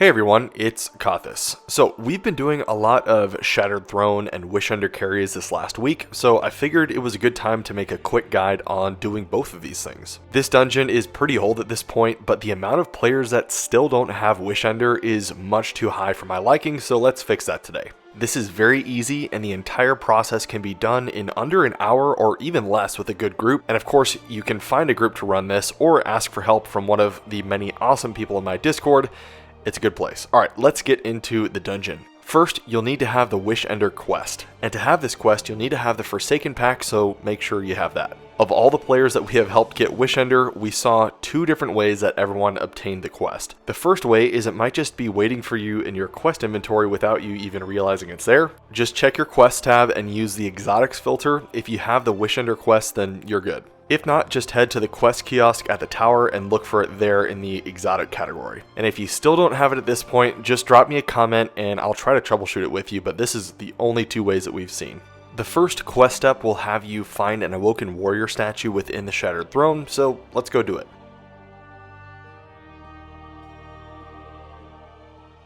Hey everyone, it's Kathis. So we've been doing a lot of Shattered Throne and Wishender carries this last week, so I figured it was a good time to make a quick guide on doing both of these things. This dungeon is pretty old at this point, but the amount of players that still don't have Wishender is much too high for my liking, so let's fix that today. This is very easy, and the entire process can be done in under an hour or even less with a good group, and of course you can find a group to run this or ask for help from one of the many awesome people in my Discord. It's a good place. Alright, let's get into the dungeon. First, you'll need to have the Wishender quest, and to have this quest you'll need to have the Forsaken pack, so make sure you have that. Of all the players that we have helped get Wishender, we saw two different ways that everyone obtained the quest. The first way is it might just be waiting for you in your quest inventory without you even realizing it's there. Just check your quest tab and use the exotics filter. If you have the Wishender quest, then you're good. If not, just head to the quest kiosk at the tower and look for it there in the exotic category. And if you still don't have it at this point, just drop me a comment and I'll try to troubleshoot it with you, but this is the only two ways that we've seen. The first quest step will have you find an Awoken warrior statue within the Shattered Throne, so let's go do it.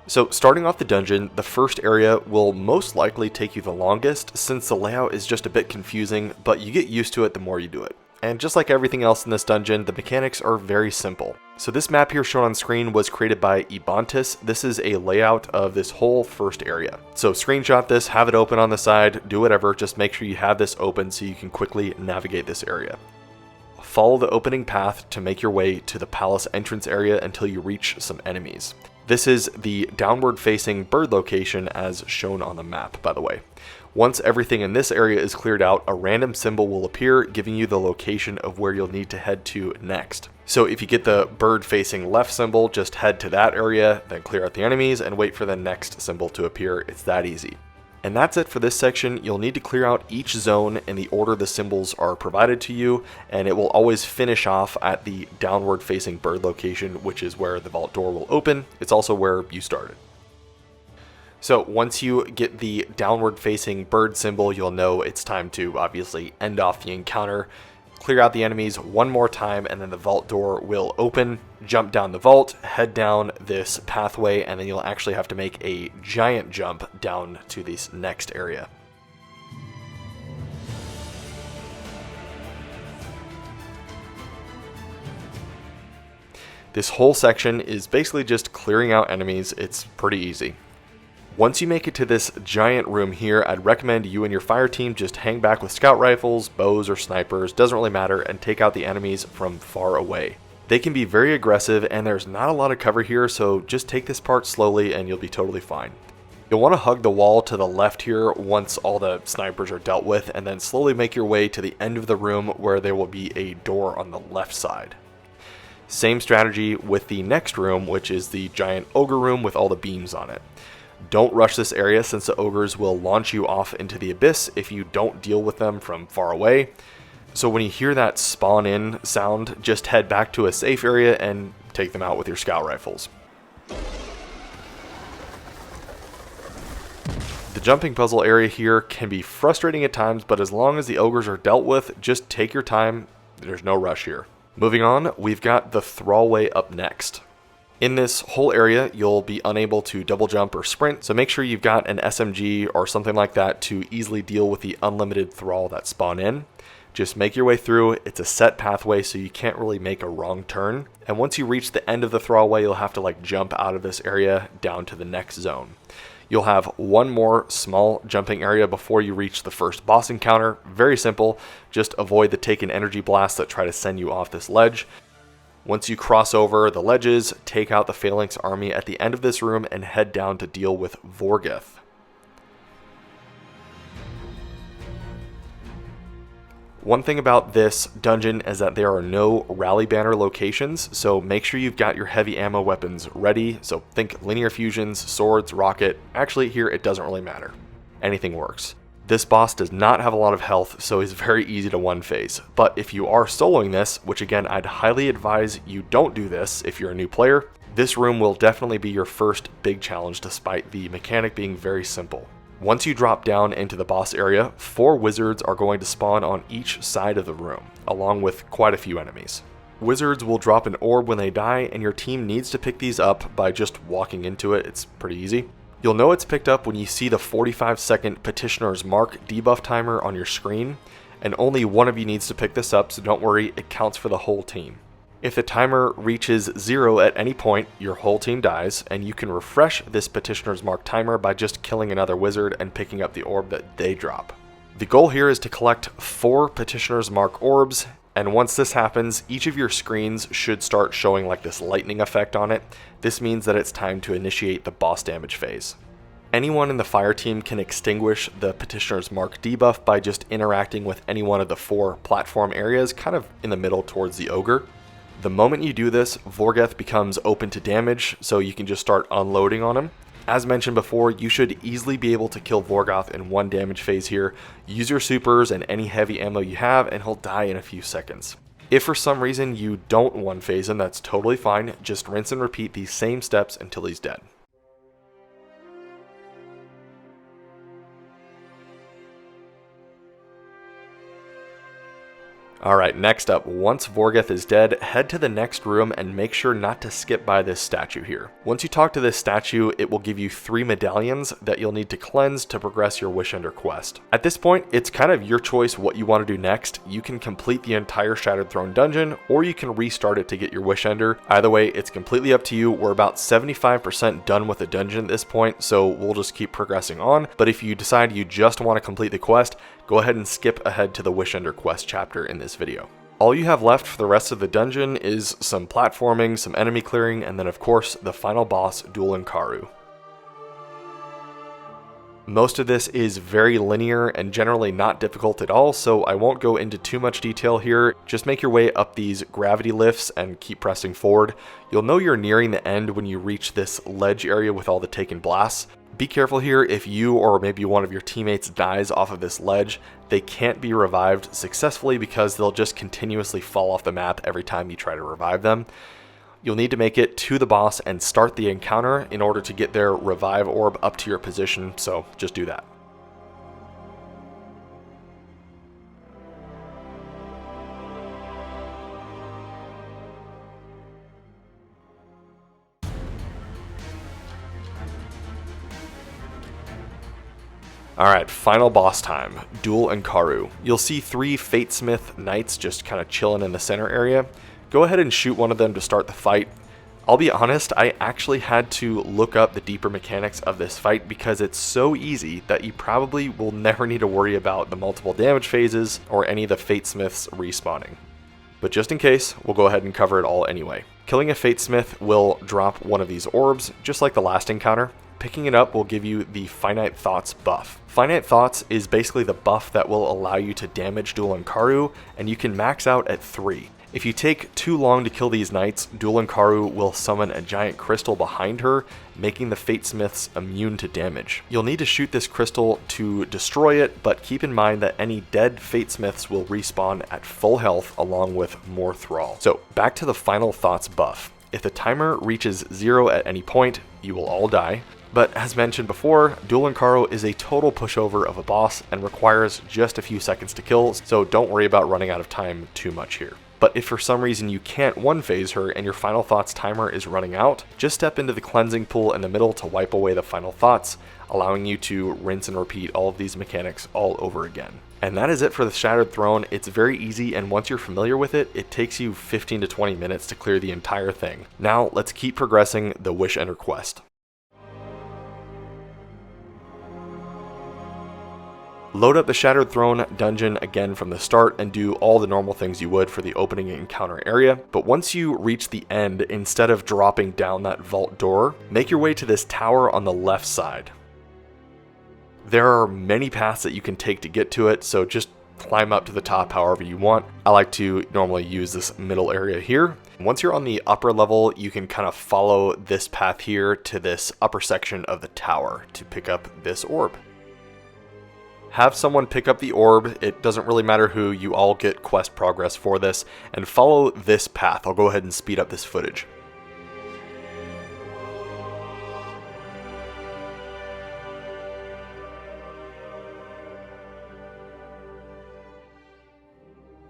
So starting off the dungeon, the first area will most likely take you the longest since the layout is just a bit confusing, but you get used to it the more you do it. And just like everything else in this dungeon, the mechanics are very simple. So this map here shown on screen was created by Ebontis. This is a layout of this whole first area. So screenshot this, have it open on the side, do whatever, just make sure you have this open so you can quickly navigate this area. Follow the opening path to make your way to the palace entrance area until you reach some enemies. This is the downward facing bird location as shown on the map, by the way. Once everything in this area is cleared out, a random symbol will appear, giving you the location of where you'll need to head to next. So if you get the bird facing left symbol, just head to that area, then clear out the enemies and wait for the next symbol to appear. It's that easy. And that's it for this section. You'll need to clear out each zone in the order the symbols are provided to you, and it will always finish off at the downward facing bird location, which is where the vault door will open. It's also where you started. So once you get the downward facing bird symbol, you'll know it's time to obviously end off the encounter. Clear out the enemies one more time and then the vault door will open. Jump down the vault, head down this pathway, and then you'll actually have to make a giant jump down to this next area. This whole section is basically just clearing out enemies. It's pretty easy. Once you make it to this giant room here, I'd recommend you and your fire team just hang back with scout rifles, bows, or snipers, doesn't really matter, and take out the enemies from far away. They can be very aggressive and there's not a lot of cover here, so just take this part slowly and you'll be totally fine. You'll want to hug the wall to the left here once all the snipers are dealt with, and then slowly make your way to the end of the room where there will be a door on the left side. Same strategy with the next room, which is the giant ogre room with all the beams on it. Don't rush this area since the ogres will launch you off into the abyss if you don't deal with them from far away. So when you hear that spawn in sound, just head back to a safe area and take them out with your scout rifles. The jumping puzzle area here can be frustrating at times, but as long as the ogres are dealt with, just take your time. There's no rush here. Moving on, we've got the Thrallway up next. In this whole area, you'll be unable to double jump or sprint, so make sure you've got an SMG or something like that to easily deal with the unlimited thrall that spawn in. Just make your way through. It's a set pathway, so you can't really make a wrong turn. And once you reach the end of the Thrallway, you'll have to jump out of this area down to the next zone. You'll have one more small jumping area before you reach the first boss encounter. Very simple. Just avoid the taken energy blasts that try to send you off this ledge. Once you cross over the ledges, take out the Phalanx army at the end of this room and head down to deal with Vorgeth. One thing about this dungeon is that there are no rally banner locations, so make sure you've got your heavy ammo weapons ready. So think linear fusions, swords, rocket. Actually here it doesn't really matter. Anything works. This boss does not have a lot of health, so he's very easy to one-phase. But if you are soloing this, which again I'd highly advise you don't do this if you're a new player, this room will definitely be your first big challenge despite the mechanic being very simple. Once you drop down into the boss area, 4 wizards are going to spawn on each side of the room, along with quite a few enemies. Wizards will drop an orb when they die, and your team needs to pick these up by just walking into it. It's pretty easy. You'll know it's picked up when you see the 45-second Petitioner's Mark debuff timer on your screen, and only one of you needs to pick this up, so don't worry, it counts for the whole team. If the timer reaches 0 at any point, your whole team dies, and you can refresh this Petitioner's Mark timer by just killing another wizard and picking up the orb that they drop. The goal here is to collect 4 Petitioner's Mark orbs, and once this happens, each of your screens should start showing like this lightning effect on it. This means that it's time to initiate the boss damage phase. Anyone in the fire team can extinguish the Petitioner's Mark debuff by just interacting with any one of the 4 platform areas, kind of in the middle towards the ogre. The moment you do this, Vorgeth becomes open to damage, so you can just start unloading on him. As mentioned before, you should easily be able to kill Vorgeth in one damage phase here. Use your supers and any heavy ammo you have, and he'll die in a few seconds. If for some reason you don't one phase him, that's totally fine. Just rinse and repeat these same steps until he's dead. Alright, next up, once Vorgeth is dead, head to the next room and make sure not to skip by this statue here. Once you talk to this statue, it will give you 3 medallions that you'll need to cleanse to progress your Wishender quest. At this point, it's kind of your choice what you want to do next. You can complete the entire Shattered Throne dungeon, or you can restart it to get your Wishender. Either way, it's completely up to you. We're about 75% done with the dungeon at this point, so we'll just keep progressing on. But if you decide you just want to complete the quest, go ahead and skip ahead to the Wishender quest chapter in this video. All you have left for the rest of the dungeon is some platforming, some enemy clearing, and then of course the final boss, Dul Incaru. Most of this is very linear and generally not difficult at all, so I won't go into too much detail here. Just make your way up these gravity lifts and keep pressing forward. You'll know you're nearing the end when you reach this ledge area with all the taken blasts. Be careful here. If you or maybe one of your teammates dies off of this ledge, they can't be revived successfully because they'll just continuously fall off the map every time you try to revive them. You'll need to make it to the boss and start the encounter in order to get their revive orb up to your position, so just do that. Alright, final boss time, Dul Incaru. You'll see 3 Fatesmith knights just kind of chilling in the center area. Go ahead and shoot one of them to start the fight. I'll be honest, I actually had to look up the deeper mechanics of this fight because it's so easy that you probably will never need to worry about the multiple damage phases or any of the Fatesmiths respawning. But just in case, we'll go ahead and cover it all anyway. Killing a Fatesmith will drop one of these orbs, just like the last encounter. Picking it up will give you the Finite Thoughts buff. Finite Thoughts is basically the buff that will allow you to damage Dul Incaru, and you can max out at 3. If you take too long to kill these knights, Dul Incaru will summon a giant crystal behind her, making the Fatesmiths immune to damage. You'll need to shoot this crystal to destroy it, but keep in mind that any dead Fatesmiths will respawn at full health along with more thrall. So back to the Final Thoughts buff. If the timer reaches 0 at any point, you will all die. But as mentioned before, Dul Incaru is a total pushover of a boss and requires just a few seconds to kill, so don't worry about running out of time too much here. But if for some reason you can't one-phase her and your Final Thoughts timer is running out, just step into the cleansing pool in the middle to wipe away the Final Thoughts, allowing you to rinse and repeat all of these mechanics all over again. And that is it for the Shattered Throne. It's very easy, and once you're familiar with it, it takes you 15 to 20 minutes to clear the entire thing. Now let's keep progressing the Wishender quest. Load up the Shattered Throne dungeon again from the start and do all the normal things you would for the opening encounter area, but once you reach the end, instead of dropping down that vault door, make your way to this tower on the left side. There are many paths that you can take to get to it, so just climb up to the top however you want. I like to normally use this middle area here. Once you're on the upper level, you can kind of follow this path here to this upper section of the tower to pick up this orb. Have someone pick up the orb, it doesn't really matter who, you all get quest progress for this, and follow this path. I'll go ahead and speed up this footage.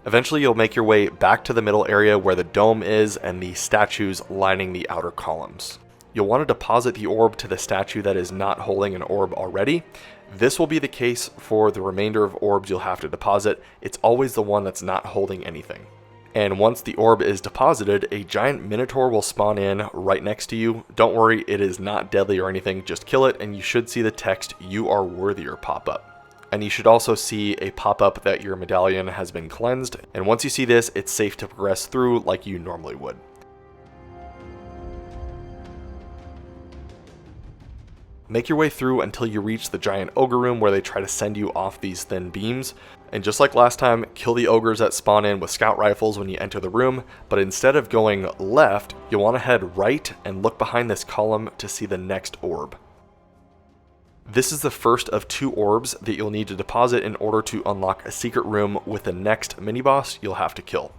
Eventually you'll make your way back to the middle area where the dome is and the statues lining the outer columns. You'll want to deposit the orb to the statue that is not holding an orb already. This will be the case for the remainder of orbs you'll have to deposit. It's always the one that's not holding anything. And once the orb is deposited, a giant minotaur will spawn in right next to you. Don't worry, it is not deadly or anything, just kill it and you should see the text "You are worthier" pop up. And you should also see a pop-up that your medallion has been cleansed. And once you see this, it's safe to progress through like you normally would. Make your way through until you reach the giant ogre room where they try to send you off these thin beams. And just like last time, kill the ogres that spawn in with scout rifles when you enter the room, but instead of going left, you'll want to head right and look behind this column to see the next orb. This is the first of 2 orbs that you'll need to deposit in order to unlock a secret room with the next mini-boss you'll have to kill.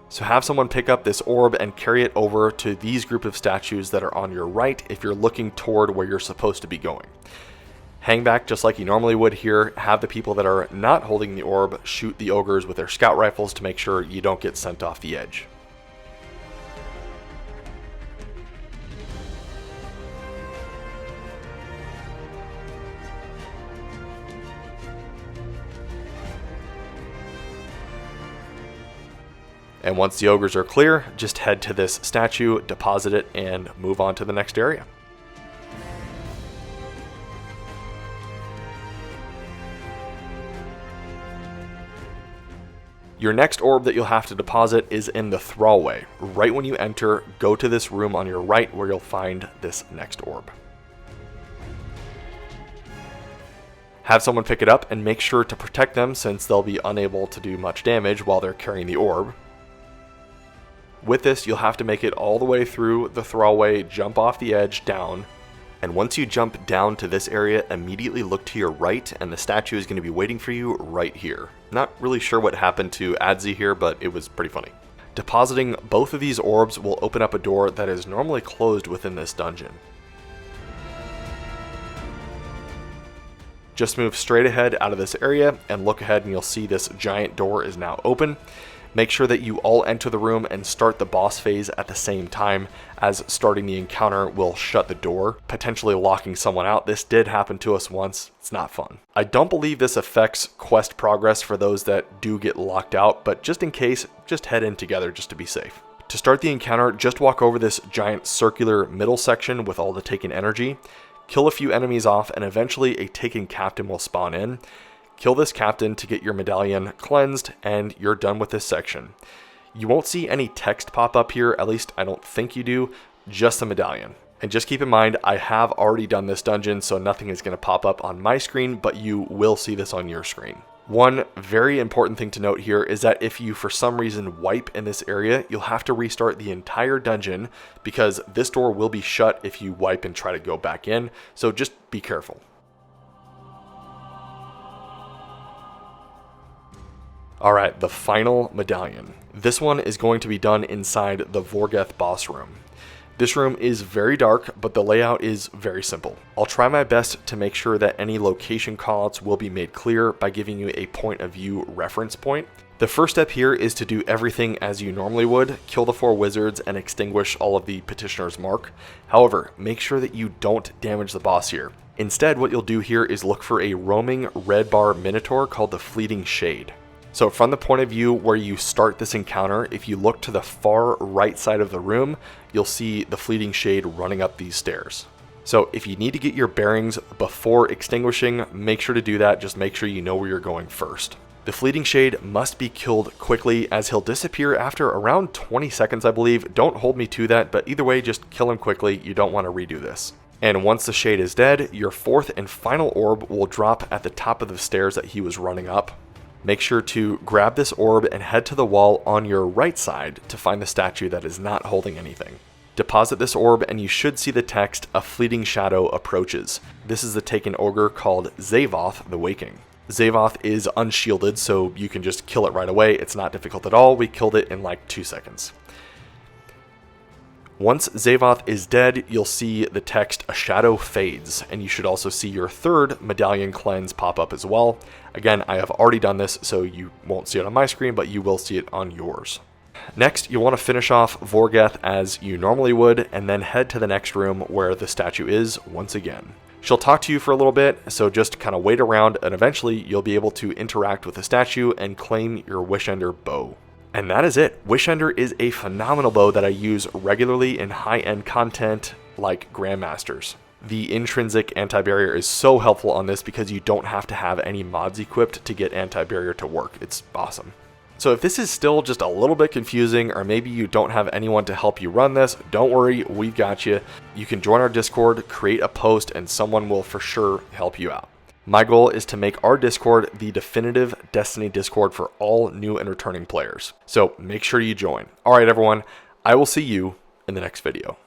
So have someone pick up this orb and carry it over to these group of statues that are on your right if you're looking toward where you're supposed to be going. Hang back just like you normally would here. Have the people that are not holding the orb shoot the ogres with their scout rifles to make sure you don't get sent off the edge. And once the ogres are clear, just head to this statue, deposit it, and move on to the next area. Your next orb that you'll have to deposit is in the thrallway. Right when you enter, go to this room on your right where you'll find this next orb. Have someone pick it up and make sure to protect them since they'll be unable to do much damage while they're carrying the orb. With this, you'll have to make it all the way through the thrallway, jump off the edge, down. And once you jump down to this area, immediately look to your right and the statue is going to be waiting for you right here. Not really sure what happened to Adzi here, but it was pretty funny. Depositing both of these orbs will open up a door that is normally closed within this dungeon. Just move straight ahead out of this area and look ahead and you'll see this giant door is now open. Make sure that you all enter the room and start the boss phase at the same time, as starting the encounter will shut the door, potentially locking someone out. This did happen to us once. It's not fun. I don't believe this affects quest progress for those that do get locked out, but just in case, just head in together just to be safe. To start the encounter, just walk over this giant circular middle section with all the taken energy, kill a few enemies off, and eventually a taken captain will spawn in. Kill this captain to get your medallion cleansed, and you're done with this section. You won't see any text pop up here, at least I don't think you do, just the medallion. And just keep in mind, I have already done this dungeon, so nothing is going to pop up on my screen, but you will see this on your screen. One very important thing to note here is that if you for some reason wipe in this area, you'll have to restart the entire dungeon because this door will be shut if you wipe and try to go back in, so just be careful. Alright, the final medallion. This one is going to be done inside the Vorgeth boss room. This room is very dark, but the layout is very simple. I'll try my best to make sure that any location callouts will be made clear by giving you a point of view reference point. The first step here is to do everything as you normally would, kill the 4 wizards and extinguish all of the petitioner's mark. However, make sure that you don't damage the boss here. Instead, what you'll do here is look for a roaming red bar minotaur called the Fleeting Shade. So from the point of view where you start this encounter, if you look to the far right side of the room, you'll see the Fleeting Shade running up these stairs. So if you need to get your bearings before extinguishing, make sure to do that. Just make sure you know where you're going first. The Fleeting Shade must be killed quickly as he'll disappear after around 20 seconds, I believe. Don't hold me to that, but either way, just kill him quickly. You don't want to redo this. And once the Shade is dead, your 4th and final orb will drop at the top of the stairs that he was running up. Make sure to grab this orb and head to the wall on your right side to find the statue that is not holding anything. Deposit this orb and you should see the text, "A fleeting shadow approaches." This is the taken ogre called Zavoth the Waking. Zavoth is unshielded, so you can just kill it right away. It's not difficult at all. We killed it in like 2 seconds. Once Zavoth is dead, you'll see the text "A Shadow Fades," and you should also see your third Medallion cleanse pop up as well. Again, I have already done this, so you won't see it on my screen, but you will see it on yours. Next, you'll want to finish off Vorgeth as you normally would, and then head to the next room where the statue is once again. She'll talk to you for a little bit, so just kind of wait around, and eventually you'll be able to interact with the statue and claim your Wishender bow. And that is it. Wishender is a phenomenal bow that I use regularly in high-end content like Grandmasters. The intrinsic anti-barrier is so helpful on this because you don't have to have any mods equipped to get anti-barrier to work. It's awesome. So if this is still just a little bit confusing, or maybe you don't have anyone to help you run this, don't worry, we've got you. You can join our Discord, create a post, and someone will for sure help you out. My goal is to make our Discord the definitive Destiny Discord for all new and returning players. So make sure you join. All right, everyone, I will see you in the next video.